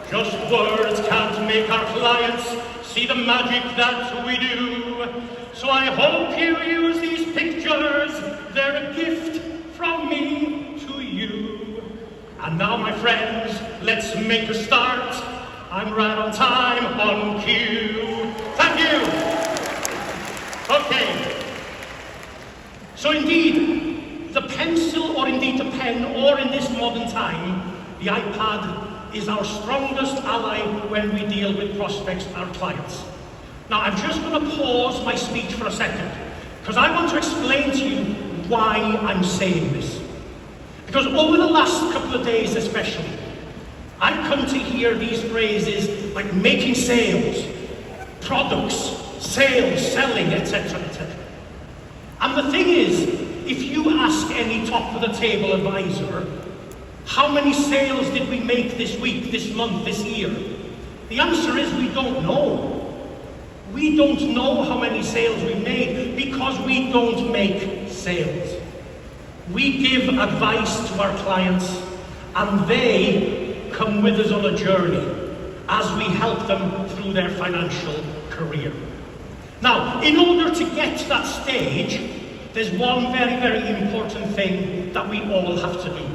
Just words can't make our clients see the magic that we do. So I hope you use these pictures. They're a gift from me to you. And now, my friends, let's make a start. I'm right on time, on cue. Thank you. Okay. So indeed, the pencil, or indeed the pen, or in this modern time, the iPad, is our strongest ally when we deal with prospects, our clients. Now, I'm just going to pause my speech for a second, because I want to explain to you why I'm saying this. Because over the last couple of days especially, I've come to hear these phrases like making sales, products, sales, selling, etc., etc. And the thing is, if you ask any top-of-the-table advisor, how many sales did we make this week, this month, this year? The answer is we don't know. We don't know how many sales we made because we don't make sales. We give advice to our clients and they come with us on a journey as we help them through their financial career. Now, in order to get to that stage, there's one very, very important thing that we all have to do.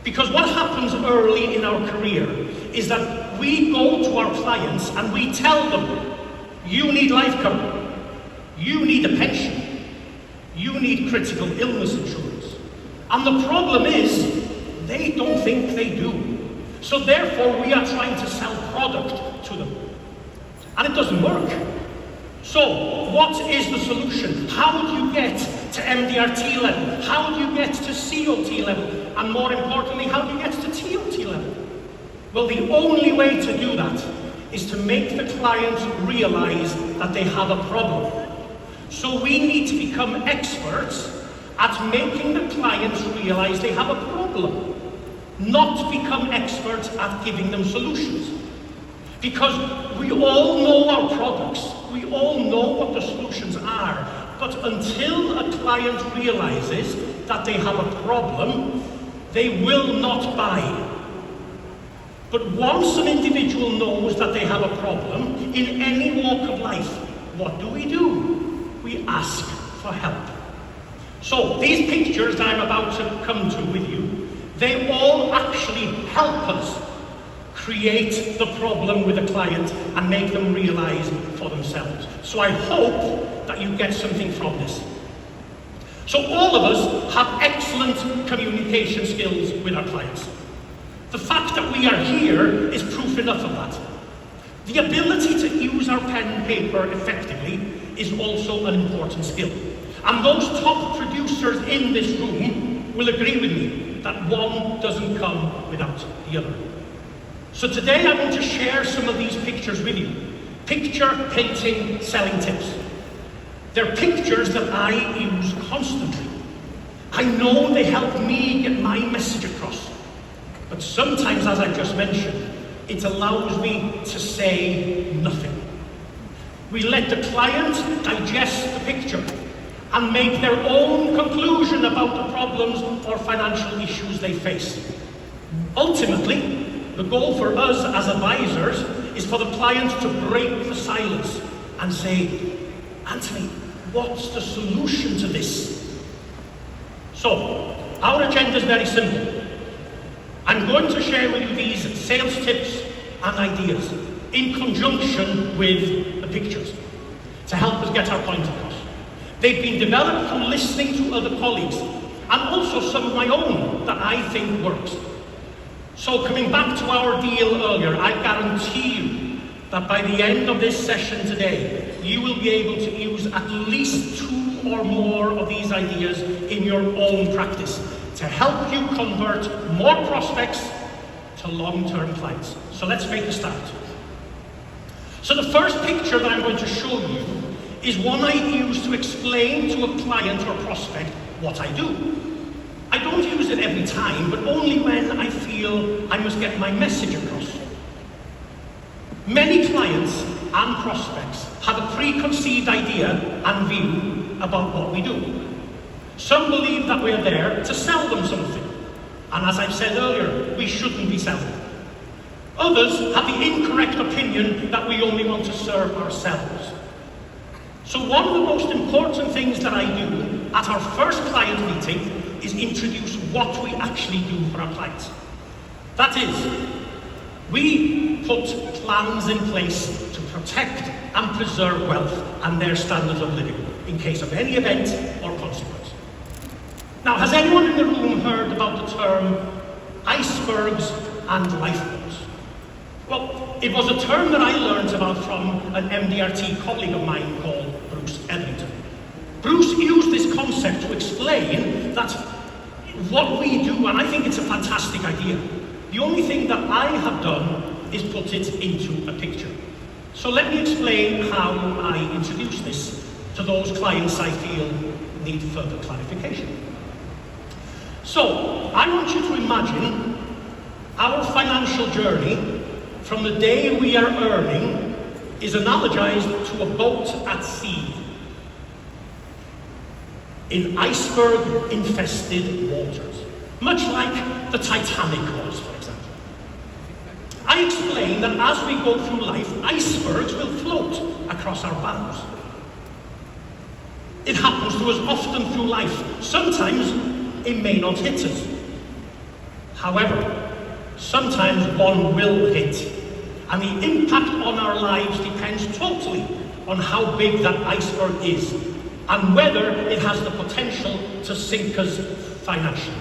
Because what happens early in our career is that we go to our clients and we tell them, you need life cover, you need a pension, you need critical illness insurance. And the problem is, they don't think they do. So therefore, we are trying to sell product to them. And it doesn't work. So, what is the solution? How do you get to MDRT level? How do you get to COT level? And more importantly, how do you get to TOT level? Well, the only way to do that is to make the client realize that they have a problem. So we need to become experts at making the clients realize they have a problem, not become experts at giving them solutions. Because we all know our products, we all know what the solutions are, but until a client realizes that they have a problem, they will not buy. But once an individual knows that they have a problem, in any walk of life, what do? We ask for help. So these pictures that I'm about to come to with you, they all actually help us create the problem with the client and make them realize for themselves. So I hope that you get something from this. So all of us have excellent communication skills with our clients. The fact that we are here is proof enough of that. The ability to use our pen and paper effectively is also an important skill. And those top producers in this room will agree with me that one doesn't come without the other. So today I want to share some of these pictures with you. Picture painting selling tips. They're pictures that I use constantly. I know they help me get my message across. But sometimes, as I just mentioned, it allows me to say nothing. We let the client digest the picture and make their own conclusion about the problems or financial issues they face. Ultimately, the goal for us as advisors is for the client to break the silence and say, Anthony, what's the solution to this? So, our agenda is very simple. I'm going to share with you these sales tips and ideas in conjunction with the pictures to help us get our point across. They've been developed from listening to other colleagues and also some of my own that I think works. So coming back to our deal earlier, I guarantee you that by the end of this session today, you will be able to use at least 2 or more of these ideas in your own practice to help you convert more prospects to long-term clients. So let's make a start. So the first picture that I'm going to show you is one I use to explain to a client or prospect what I do. I don't use it every time, but only when I feel I must get my message across. Many clients and prospects have a preconceived idea and view about what we do. Some believe that we're there to sell them something. And as I've said earlier, we shouldn't be selling. Others have the incorrect opinion that we only want to serve ourselves. So one of the most important things that I do at our first client meeting is introduce what we actually do for our clients. That is, we put plans in place to protect and preserve wealth and their standards of living in case of any event or consequence. Now, has anyone in the room heard about the term icebergs and lifeboats? Well, it was a term that I learned about from an MDRT colleague of mine called Bruce Edlington. Bruce used this concept to explain that what we do, and I think it's a fantastic idea. The only thing that I have done is put it into a picture. So let me explain how I introduce this to those clients I feel need further clarification. So, I want you to imagine our financial journey from the day we are earning is analogized to a boat at sea in iceberg-infested waters, much like the Titanic was, for example. I explain that as we go through life, icebergs will float across our bows. It happens to us often through life. Sometimes it may not hit us. However, sometimes one will hit, and the impact on our lives depends totally on how big that iceberg is and whether it has the potential to sink us financially.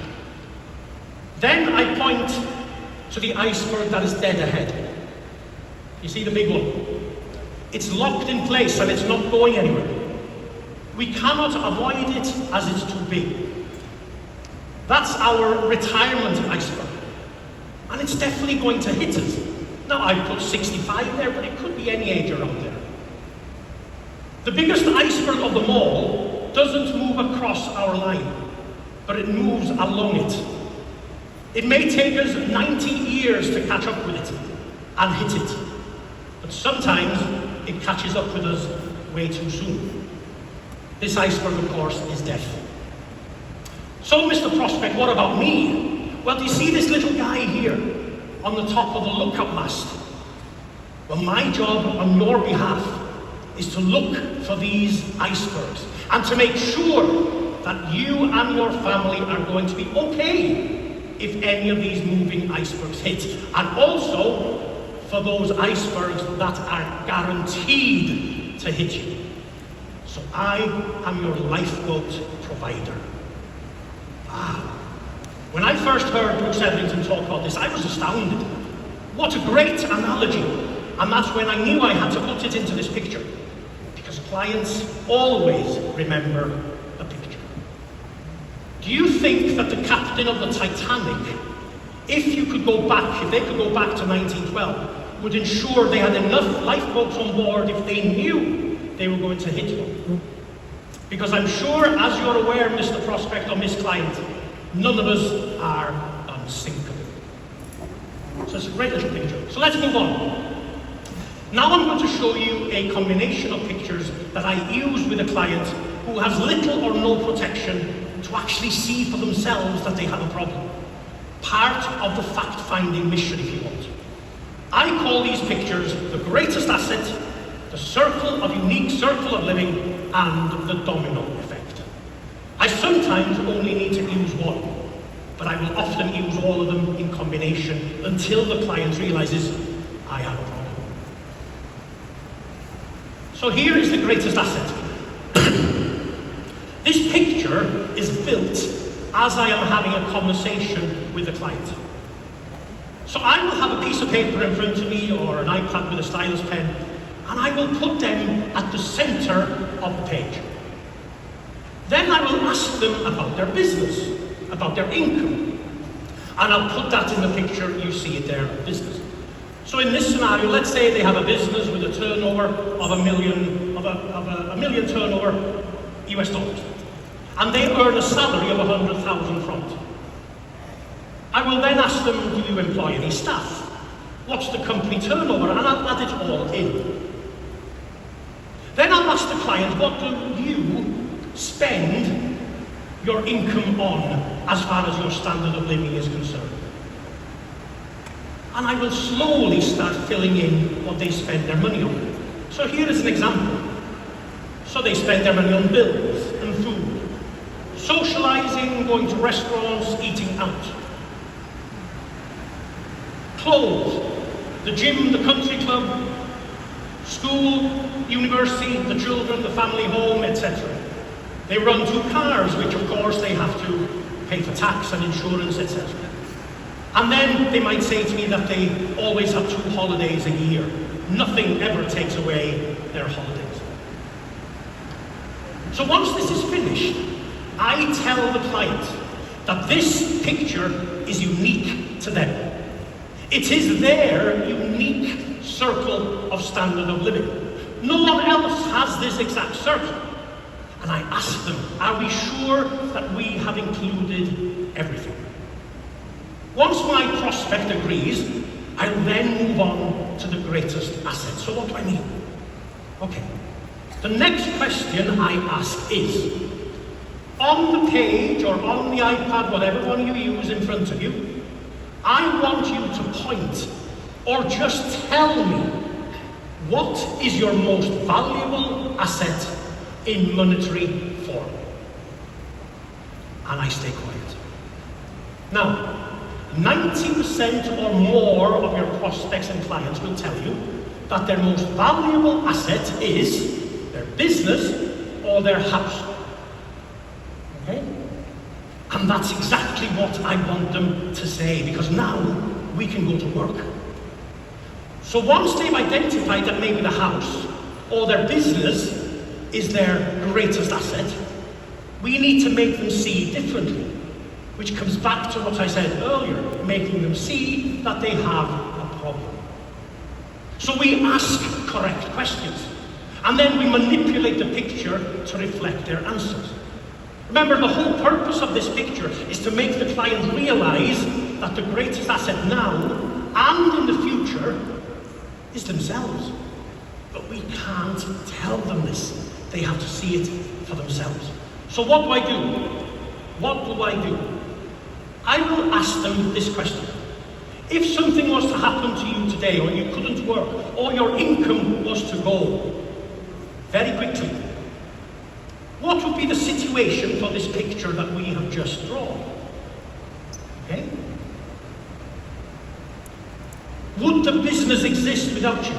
Then I point to the iceberg that is dead ahead. You see the big one? It's locked in place and it's not going anywhere. We cannot avoid it as it's too big. That's our retirement iceberg. And it's definitely going to hit us. Now, I put 65 there, but it could be any age around there. The biggest iceberg of them all doesn't move across our line, but it moves along it. It may take us 90 years to catch up with it and hit it, but sometimes it catches up with us way too soon. This iceberg, of course, is death. So, Mr. Prospect, what about me? Well, do you see this little guy here on the top of the lookout mast? Well, my job on your behalf is to look for these icebergs and to make sure that you and your family are going to be okay if any of these moving icebergs hit, and also for those icebergs that are guaranteed to hit you. So I am your lifeboat provider. When I first heard Bruce Edlington talk about this, I was astounded. What a great analogy. And that's when I knew I had to put it into this picture. Because clients always remember the picture. Do you think that the captain of the Titanic, if they could go back to 1912, would ensure they had enough lifeboats on board if they knew they were going to hit one? Because I'm sure, as you're aware, Mr. Prospect or Miss Client, none of us are unsinkable. So it's a great little picture. So let's move on. Now I'm going to show you a combination of pictures that I use with a client who has little or no protection to actually see for themselves that they have a problem. Part of the fact-finding mission, if you want. I call these pictures the greatest asset, the unique circle of living, and the domino effect. I sometimes only need to use one, but I will often use all of them in combination until the client realizes I have a problem. So here is the greatest asset. This picture is built as I am having a conversation with the client. So I will have a piece of paper in front of me or an iPad with a stylus pen, and I will put them at the center of the page. Then I will ask them about their business, about their income, and I'll put that in the picture. You see it there, business. So in this scenario, let's say they have a business with a turnover of a million turnover US dollars, and they earn a salary of 100,000 from it. I will then ask them, do you employ any staff? What's the company turnover? And I'll add it all in. Then I'll ask the client, what do you spend your income on as far as your standard of living is concerned? and I will slowly start filling in what they spend their money on. So here is an example. So they spend their money on bills and food, socializing, going to restaurants, eating out. Clothes, the gym, the country club, school, university, the children, the family home, etc. They run 2 cars, which of course they have to pay for tax and insurance, etc. And then they might say to me that they always have 2 holidays a year. Nothing ever takes away their holidays. So once this is finished, I tell the client that this picture is unique to them. It is their unique circle of standard of living. No one else has this exact circle. And I ask them, are we sure that we have included everything? Once my prospect agrees, I'll then move on to the greatest asset. So what do I mean? Okay. The next question I ask is, on the page or on the iPad, whatever one you use in front of you, I want you to point or just tell me what is your most valuable asset in monetary form. And I stay quiet. Now, 90% or more of your prospects and clients will tell you that their most valuable asset is their business or their house. Okay? And that's exactly what I want them to say, because now we can go to work. So once they've identified that maybe the house or their business is their greatest asset, we need to make them see differently, which comes back to what I said earlier, making them see that they have a problem. So we ask correct questions, and then we manipulate the picture to reflect their answers. Remember, the whole purpose of this picture is to make the client realize that the greatest asset now and in the future is themselves. But we can't tell them this. They have to see it for themselves. So what do I do? What do I do? I will ask them this question. If something was to happen to you today, or you couldn't work, or your income was to go, very quickly, what would be the situation for this picture that we have just drawn? Okay? Would the business exist without you?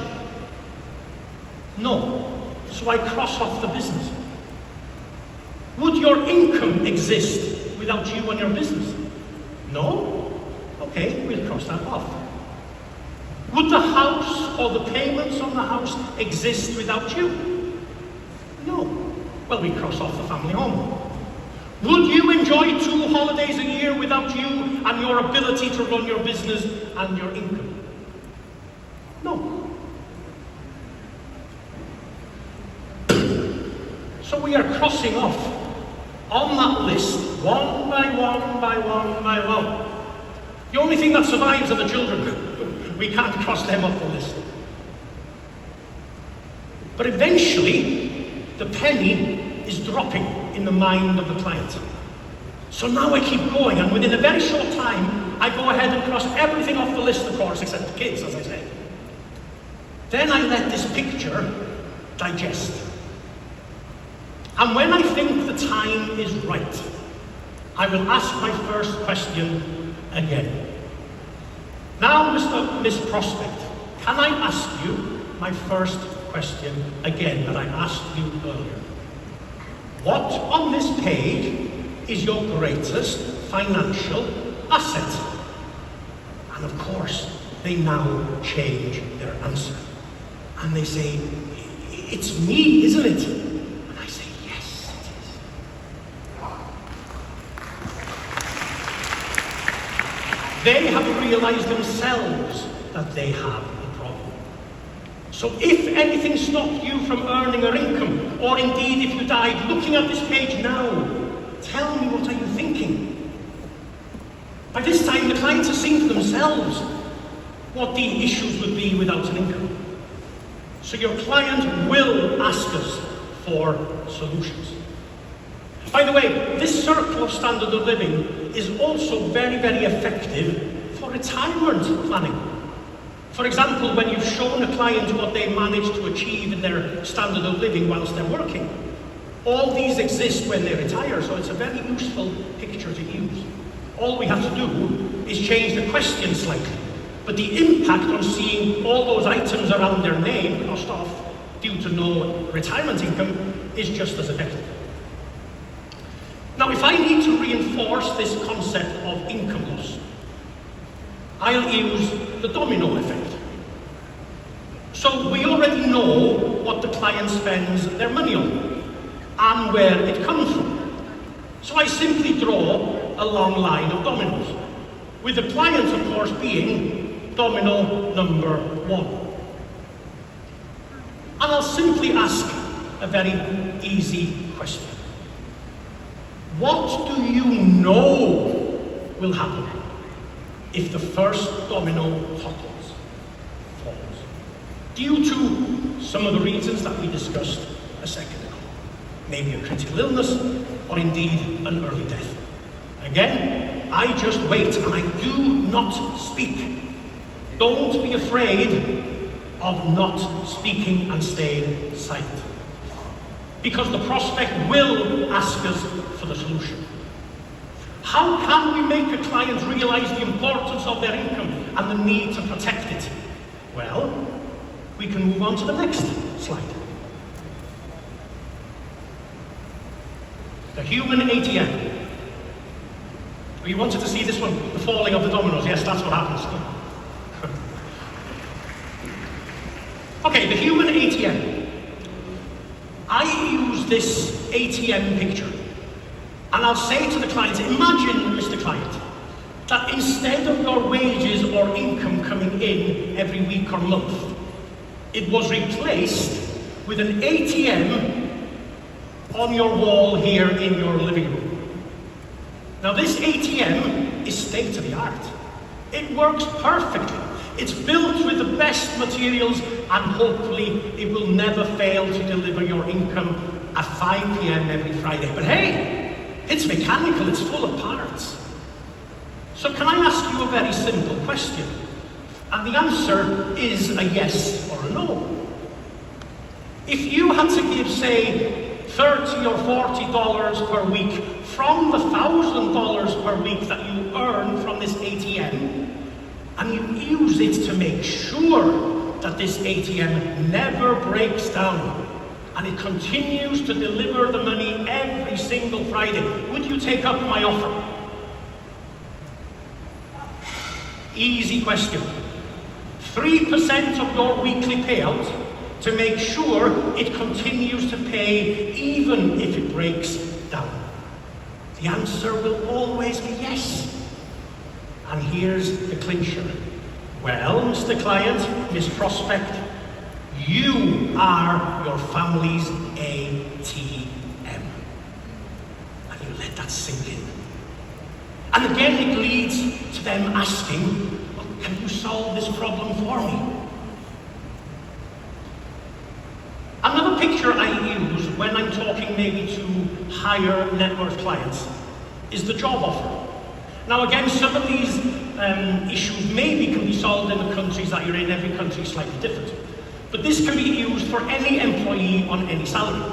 No. So I cross off the business. Would your income exist without you and your business? No? Okay, we'll cross that off. Would the house or the payments on the house exist without you? No. Well, we cross off the family home. Would you enjoy 2 holidays a year without you and your ability to run your business and your income? No. So we are crossing off on that list, one by one by one by one. The only thing that survives are the children. We can't cross them off the list. But eventually, the penny is dropping in the mind of the client. So now I keep going, and within a very short time, I go ahead and cross everything off the list, of course, except the kids, as I say. Then I let this picture digest. And when I think the time is right, I will ask my first question again. Now, Miss Prospect, can I ask you my first question again that I asked you earlier? What on this page is your greatest financial asset? And of course, they now change their answer. And they say, it's me, isn't it? And I say, yes, it is. They have realized themselves that they have a problem. So if anything stopped you from earning an income, or indeed if you died, looking at this page now, tell me, what are you thinking? By this time, the clients are seeing for themselves what the issues would be without an income. So your client will ask us for solutions. By the way, this circle of standard of living is also very, very effective for retirement planning. For example, when you've shown a client what they managed to achieve in their standard of living whilst they're working, all these exist when they retire, so it's a very useful picture to use. All we have to do is change the question slightly, but the impact on seeing all those items around their name crossed off due to no retirement income is just as effective. Now, if I need to reinforce this concept of income loss, I'll use the domino effect. So we already know what the client spends their money on and where it comes from. So I simply draw a long line of dominoes, with the client, of course, being domino number 1. And I'll simply ask a very easy question. What do you know will happen if the first domino falls? Due to some of the reasons that we discussed a second ago. Maybe a critical illness, or indeed an early death. Again, I just wait and I do not speak. Don't be afraid of not speaking and staying silent, because the prospect will ask us for the solution. How can we make a client realize the importance of their income and the need to protect it? Well, we can move on to the next slide. The human ATM. Oh, you wanted to see this one, the falling of the dominoes. Yes, that's what happens. Okay, the human ATM. I use this ATM picture, and I'll say to the client, imagine, Mr. Client, that instead of your wages or income coming in every week or month, it was replaced with an ATM on your wall here in your living room. Now, this ATM is state-of-the-art. It works perfectly. It's built with the best materials, and hopefully it will never fail to deliver your income at 5 p.m. every Friday. But hey, it's mechanical, it's full of parts. So can I ask you a very simple question? And the answer is a yes or a no. If you had to give, say, $30 or $40 per week from the $1,000 per week that you earn from this ATM, and you use it to make sure that this ATM never breaks down, and it continues to deliver the money every single Friday, would you take up my offer? Easy question. 3% of your weekly payout to make sure it continues to pay even if it breaks down. The answer will always be yes. And here's the clincher. Well, Mr. Client, Miss Prospect, you are your family's ATM. And you let that sink in. And again, it leads to them asking, well, can you solve this problem for me? Another picture I use when I'm talking maybe to higher net worth clients is the job offer. Now again, some of these issues maybe can be solved in the countries that you're in. Every country is slightly different. But this can be used for any employee on any salary.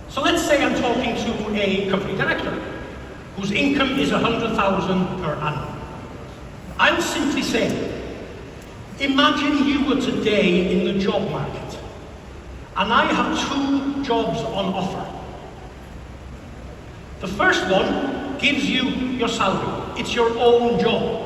So let's say I'm talking to a company director whose income is $100,000 per annum. I'll simply say, imagine you were today in the job market, and I have 2 jobs on offer. The first one gives you your salary. It's your own job.